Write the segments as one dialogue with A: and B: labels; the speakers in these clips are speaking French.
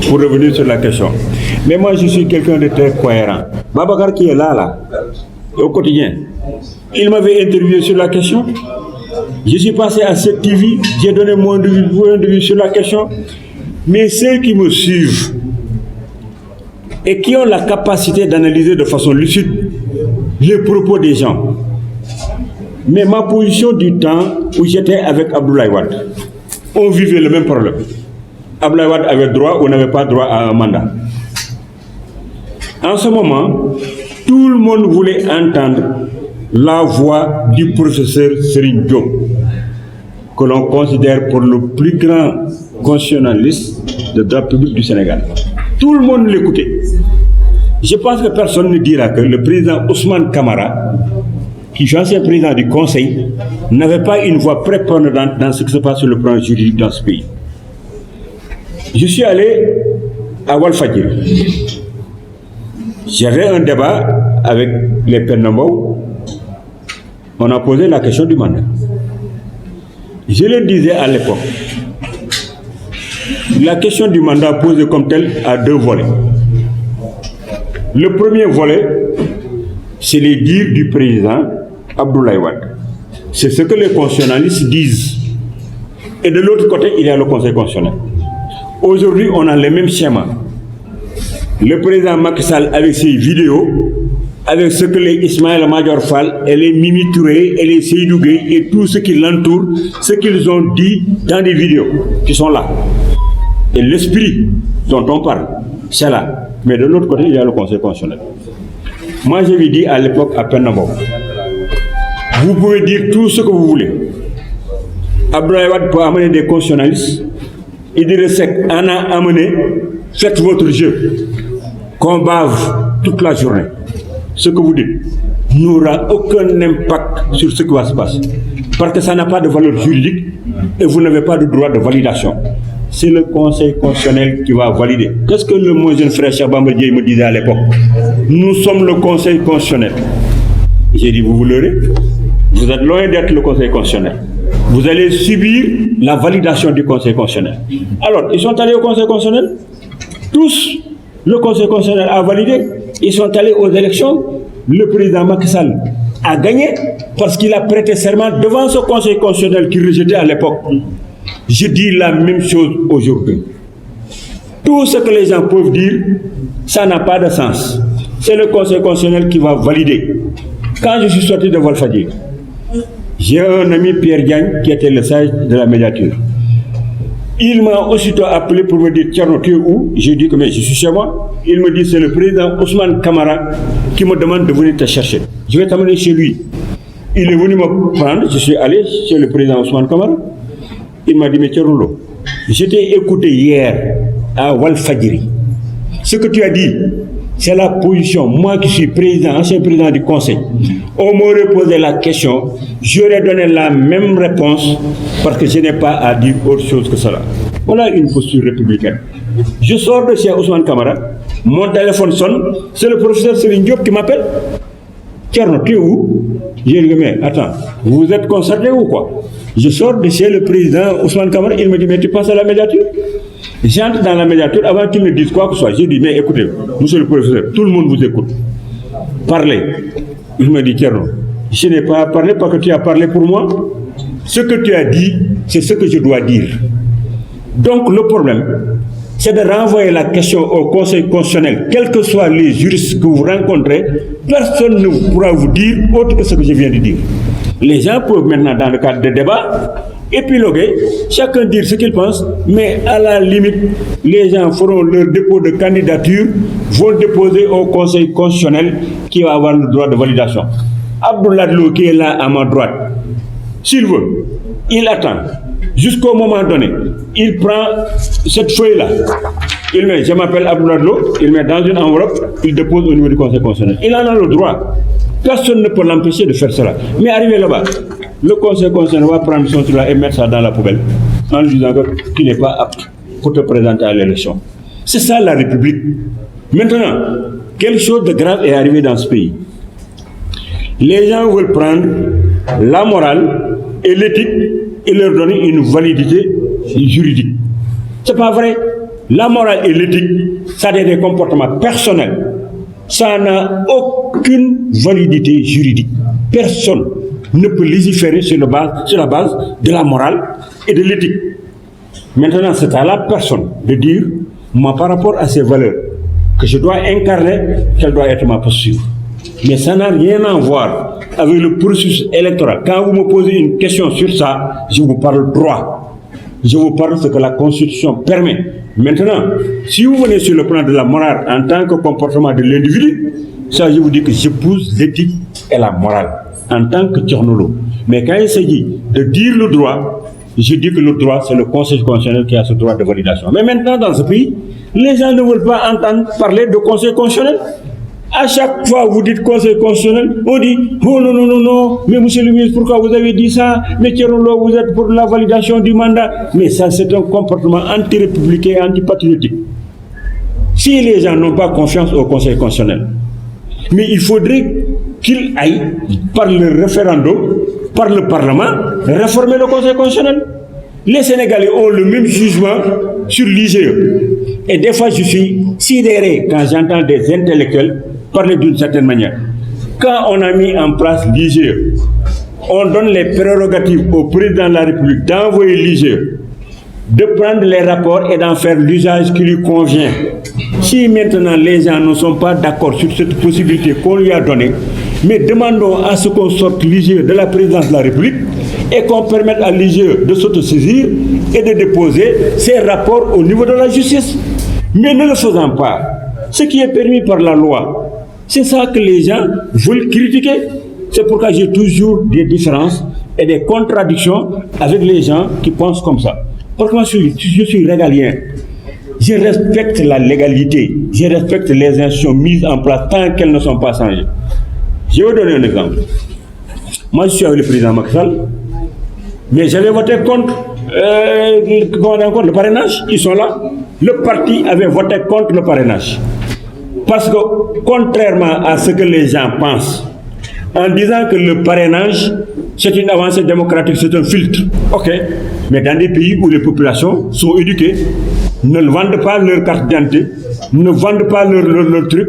A: pour revenir sur la question. Mais moi, je suis quelqu'un de très cohérent. Babacar qui est là, au quotidien, il m'avait interviewé sur la question. Je suis passé à cette TV, j'ai donné mon point de vue sur la question. Mais ceux qui me suivent et qui ont la capacité d'analyser de façon lucide les propos des gens. Mais ma position du temps où j'étais avec Abdoulaye Wade, on vivait le même problème. Abdoulaye Wade avait droit ou n'avait pas droit à un mandat. En ce moment, tout le monde voulait entendre la voix du professeur Serigne Diop, que l'on considère pour le plus grand constitutionnaliste de droit public du Sénégal. Tout le monde l'écoutait. Je pense que personne ne dira que le président Ousmane Camara, qui est ancien président du Conseil, n'avait pas une voix prépondérante dans ce qui se passe sur le plan juridique dans ce pays. Je suis allé à Walfadjri. J'avais un débat avec les Pernambou. On a posé la question du mandat. Je le disais à l'époque, la question du mandat posée comme telle a deux volets. Le premier volet, c'est les dires du président Abdoulaye Wade. C'est ce que les constitutionnalistes disent. Et de l'autre côté, il y a le Conseil constitutionnel. Aujourd'hui, on a les mêmes schémas. Le président Macky Sall avec ses vidéos, avec ce que les Ismaël Madior Fall et les Mimi Touré et les Seydou Gueye et tout ce qui l'entoure, ce qu'ils ont dit dans des vidéos qui sont là. Et l'esprit dont on parle, c'est là. Mais de l'autre côté, il y a le Conseil constitutionnel. Moi, je lui dis à l'époque à Pernambou, vous pouvez dire tout ce que vous voulez. Abdoulaye Wade peut amener des constitutionnalistes. Idriss Seck en a amené. Faites votre jeu. Qu'on bave toute la journée. Ce que vous dites n'aura aucun impact sur ce qui va se passer. Parce que ça n'a pas de valeur juridique et vous n'avez pas de droit de validation. C'est le Conseil constitutionnel qui va valider. Qu'est-ce que le mon jeune frère Chabamba Dieye me disait à l'époque? Nous sommes le Conseil constitutionnel. J'ai dit, vous vous leurrez? Vous êtes loin d'être le Conseil constitutionnel. Vous allez subir la validation du Conseil constitutionnel. Alors, ils sont allés au Conseil constitutionnel. Tous, le Conseil constitutionnel a validé. Ils sont allés aux élections. Le président Macky Sall a gagné parce qu'il a prêté serment devant ce Conseil constitutionnel qu'il rejetait à l'époque. Je dis la même chose aujourd'hui. Tout ce que les gens peuvent dire, ça n'a pas de sens. C'est le Conseil constitutionnel qui va valider. Quand je suis sorti de Walfadjri, j'ai un ami, Pierre Diagne, qui était le sage de la médiature. Il m'a aussitôt appelé pour me dire, Thierno, tu es où? J'ai dit que mais je suis chez moi. Il me dit, c'est le président Ousmane Camara qui me demande de venir te chercher. Je vais t'amener chez lui. Il est venu me prendre, je suis allé chez le président Ousmane Camara. Il m'a dit, mais Thierno, je t'ai écouté hier à Walfadjri. Ce que tu as dit, c'est la position. Moi qui suis président, ancien président du Conseil, on m'aurait posé la question, j'aurais donné la même réponse parce que je n'ai pas à dire autre chose que cela. Voilà une posture républicaine. Je sors de chez Ousmane Camara, mon téléphone sonne, c'est le professeur Serigne Diop qui m'appelle. Thierno, tu es où? J'ai dit, mais attends, vous êtes concerté ou quoi? Je sors de chez le président Ousmane Camara, il me dit, mais tu passes à la médiature? J'entre dans la médiature avant qu'il ne dise quoi que ce soit. J'ai dit, mais écoutez, monsieur le professeur, tout le monde vous écoute. Parlez. Il me dit, Thierno, je n'ai pas parlé parce que tu as parlé pour moi. Ce que tu as dit, c'est ce que je dois dire. Donc le problème, c'est de renvoyer la question au Conseil constitutionnel. Quels que soient les juristes que vous rencontrez, personne ne pourra vous dire autre que ce que je viens de dire. Les gens peuvent maintenant, dans le cadre de débat, épiloguer, chacun dire ce qu'il pense, mais à la limite, les gens feront leur dépôt de candidature, vont déposer au Conseil constitutionnel qui va avoir le droit de validation. Abdoulaye Lo qui est là à ma droite, s'il veut, il attend. Jusqu'au moment donné, il prend cette feuille-là, il met, je m'appelle Abdoulaye Lo, il met dans une enveloppe, il dépose au niveau du Conseil constitutionnel. Il en a le droit. Personne ne peut l'empêcher de faire cela. Mais arrivé là-bas, le Conseil constitutionnel va prendre son truc là et mettre ça dans la poubelle en lui disant que tu n'es pas apte pour te présenter à l'élection. C'est ça la République. Maintenant, quelque chose de grave est arrivé dans ce pays. Les gens veulent prendre la morale et l'éthique et leur donner une validité juridique. C'est pas vrai. La morale et l'éthique, ça a des comportements personnels. Ça n'a aucune validité juridique. Personne ne peut légiférer sur la base de la morale et de l'éthique. Maintenant, c'est à la personne de dire, moi, par rapport à ces valeurs que je dois incarner, quelle doit être ma posture. Mais ça n'a rien à voir avec le processus électoral. Quand vous me posez une question sur ça, je vous parle droit. Je vous parle de ce que la Constitution permet. Maintenant, si vous venez sur le plan de la morale en tant que comportement de l'individu, ça, je vous dis que j'épouse l'éthique et la morale en tant que tchornolo. Mais quand il s'agit de dire le droit, je dis que le droit, c'est le Conseil constitutionnel qui a ce droit de validation. Mais maintenant, dans ce pays, les gens ne veulent pas entendre parler de Conseil constitutionnel. À chaque fois vous dites Conseil constitutionnel, on dit oh non, non, non, non, mais monsieur le ministre, pourquoi vous avez dit ça? Mais Tchornolo, vous êtes pour la validation du mandat. Mais ça, c'est un comportement anti-républicain et anti-patriotique. Si les gens n'ont pas confiance au Conseil constitutionnel, mais il faudrait qu'ils aillent, par le référendum, par le Parlement, réformer le Conseil constitutionnel. Les Sénégalais ont le même jugement sur l'IGE. Et des fois, je suis sidéré quand j'entends des intellectuels parler d'une certaine manière. Quand on a mis en place l'IGE, on donne les prérogatives au président de la République d'envoyer l'IGE, de prendre les rapports et d'en faire l'usage qui lui convient. Si maintenant les gens ne sont pas d'accord sur cette possibilité qu'on lui a donnée, mais demandons à ce qu'on sorte l'IGE de la présidence de la République et qu'on permette à l'IGE de s'autosaisir et de déposer ses rapports au niveau de la justice. Mais ne le faisant pas, ce qui est permis par la loi, c'est ça que les gens veulent critiquer. C'est pourquoi j'ai toujours des différences et des contradictions avec les gens qui pensent comme ça. Parce que moi, je suis régalien. Je respecte la légalité. Je respecte les institutions mises en place tant qu'elles ne sont pas changées. Je vais vous donner un exemple. Moi, je suis avec le président Macky Sall, mais j'avais voté contre le parrainage. Ils sont là. Le parti avait voté contre le parrainage. Parce que, contrairement à ce que les gens pensent, en disant que le parrainage, c'est une avancée démocratique, c'est un filtre. Ok, mais dans des pays où les populations sont éduquées, ne vendent pas leur carte d'identité, ne vendent pas leur truc,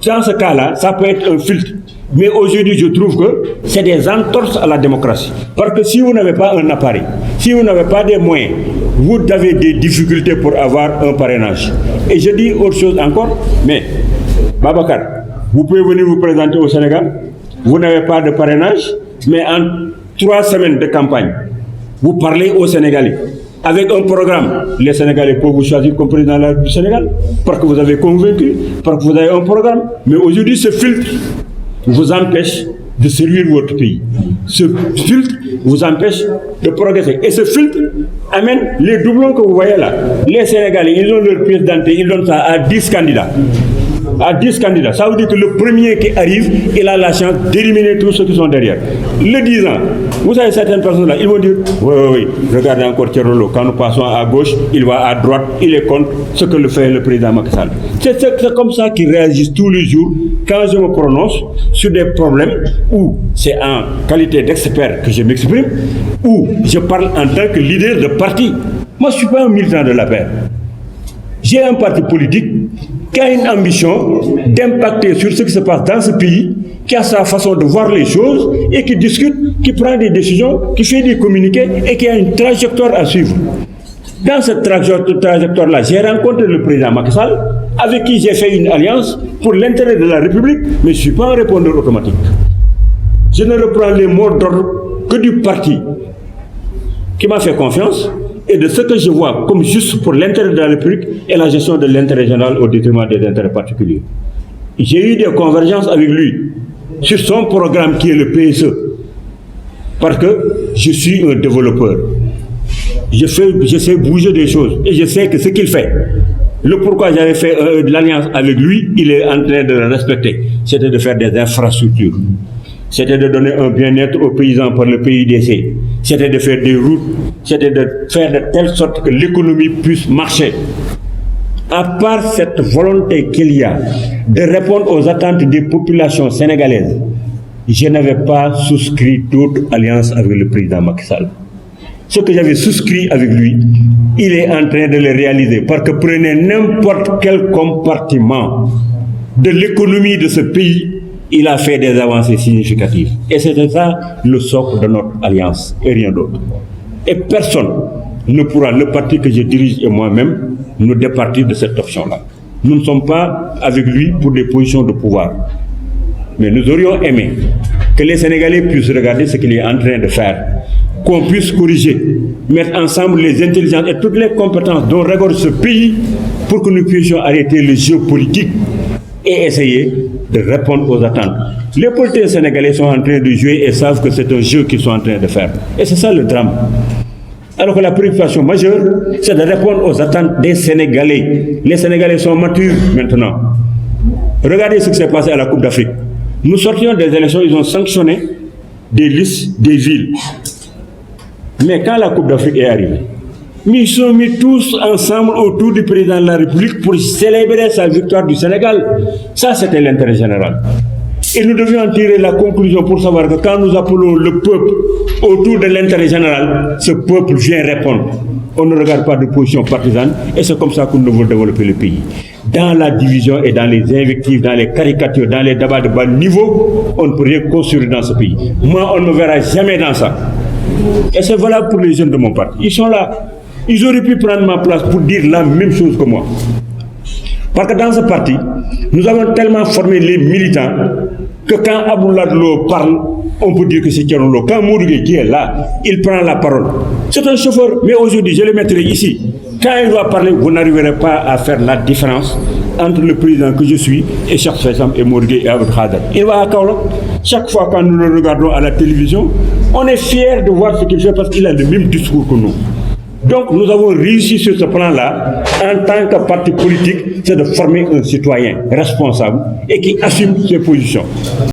A: dans ce cas-là, ça peut être un filtre. Mais aujourd'hui, je trouve que c'est des entorses à la démocratie. Parce que si vous n'avez pas un appareil, si vous n'avez pas des moyens, vous avez des difficultés pour avoir un parrainage. Et je dis autre chose encore, mais Babacar, vous pouvez venir vous présenter au Sénégal, vous n'avez pas de parrainage, mais en 3 semaines de campagne, vous parlez aux Sénégalais. Avec un programme, les Sénégalais peuvent vous choisir comme président du Sénégal, parce que vous avez convaincu, parce que vous avez un programme. Mais aujourd'hui, ce filtre vous empêche de servir votre pays. Ce filtre vous empêche de progresser. Et ce filtre amène les doublons que vous voyez là. Les Sénégalais, ils ont leur pièce d'identité, ils donnent ça à 10 candidats. À 10 candidats. Ça veut dire que le premier qui arrive, il a la chance d'éliminer tous ceux qui sont derrière. Le 10 ans, vous savez, certaines personnes là, ils vont dire oui, regardez encore Tchornolo, quand nous passons à gauche, il va à droite, il est contre ce que le fait le président Macky Sall. C'est comme ça qu'ils réagissent tous les jours quand je me prononce sur des problèmes où c'est en qualité d'expert que je m'exprime, où je parle en tant que leader de parti. Moi, je ne suis pas un militant de la paix. J'ai un parti politique qui a une ambition d'impacter sur ce qui se passe dans ce pays, qui a sa façon de voir les choses et qui discute, qui prend des décisions, qui fait des communiqués et qui a une trajectoire à suivre. Dans cette trajectoire-là, j'ai rencontré le président Macky Sall, avec qui j'ai fait une alliance pour l'intérêt de la République, mais je ne suis pas un répondeur automatique. Je ne reprends les mots d'ordre que du parti qui m'a fait confiance et de ce que je vois comme juste pour l'intérêt de la République et la gestion de l'intérêt général au détriment des intérêts particuliers. J'ai eu des convergences avec lui sur son programme qui est le PSE, parce que je suis un développeur. Je sais bouger des choses et je sais que ce qu'il fait, le pourquoi j'avais fait l'alliance avec lui, il est en train de le respecter. C'était de faire des infrastructures. C'était de donner un bien-être aux paysans par le PIDC. C'était de faire des routes. C'était de faire de telle sorte que l'économie puisse marcher. À part cette volonté qu'il y a de répondre aux attentes des populations sénégalaises, je n'avais pas souscrit d'autres alliances avec le président Macky Sall. Ce que j'avais souscrit avec lui, il est en train de le réaliser. Parce que prenez n'importe quel compartiment de l'économie de ce pays, il a fait des avancées significatives. Et c'était ça le socle de notre alliance, et rien d'autre. Et personne ne pourra, le parti que je dirige et moi-même, nous départir de cette option-là. Nous ne sommes pas avec lui pour des positions de pouvoir. Mais nous aurions aimé que les Sénégalais puissent regarder ce qu'il est en train de faire, qu'on puisse corriger, mettre ensemble les intelligences et toutes les compétences dont regorge ce pays pour que nous puissions arrêter le jeu politique et essayer de répondre aux attentes. Les politiciens sénégalais sont en train de jouer et savent que c'est un jeu qu'ils sont en train de faire. Et c'est ça le drame. Alors que la préoccupation majeure, c'est de répondre aux attentes des Sénégalais. Les Sénégalais sont matures maintenant. Regardez ce qui s'est passé à la Coupe d'Afrique. Nous sortions des élections, ils ont sanctionné des listes, des villes. Mais quand la Coupe d'Afrique est arrivée, ils sont mis tous ensemble autour du président de la République pour célébrer sa victoire du Sénégal. Ça, c'était l'intérêt général. Et nous devions en tirer la conclusion pour savoir que quand nous appelons le peuple autour de l'intérêt général, ce peuple vient répondre. On ne regarde pas de position partisane et c'est comme ça que nous devons développer le pays. Dans la division et dans les invectives, dans les caricatures, dans les débats de bas niveau, on ne peut rien construire dans ce pays. Moi, on ne me verra jamais dans ça. Et c'est valable pour les jeunes de mon parti. Ils sont là. Ils auraient pu prendre ma place pour dire la même chose que moi. Parce que dans ce parti, nous avons tellement formé les militants que quand Abdoulaye Lo parle, on peut dire que c'est Thierno Lo. Quand Mourgué qui est là, il prend la parole. C'est un chauffeur, mais aujourd'hui, je le mettrai ici. Quand il va parler, vous n'arriverez pas à faire la différence entre le président que je suis et Cheikh Faisam et Mourgué et Abdou Khader. Il va à Kaolack. Chaque fois quand nous le regardons à la télévision, on est fiers de voir ce qu'il fait parce qu'il a le même discours que nous. Donc nous avons réussi sur ce plan-là, en tant que parti politique, c'est de former un citoyen responsable et qui assume ses positions.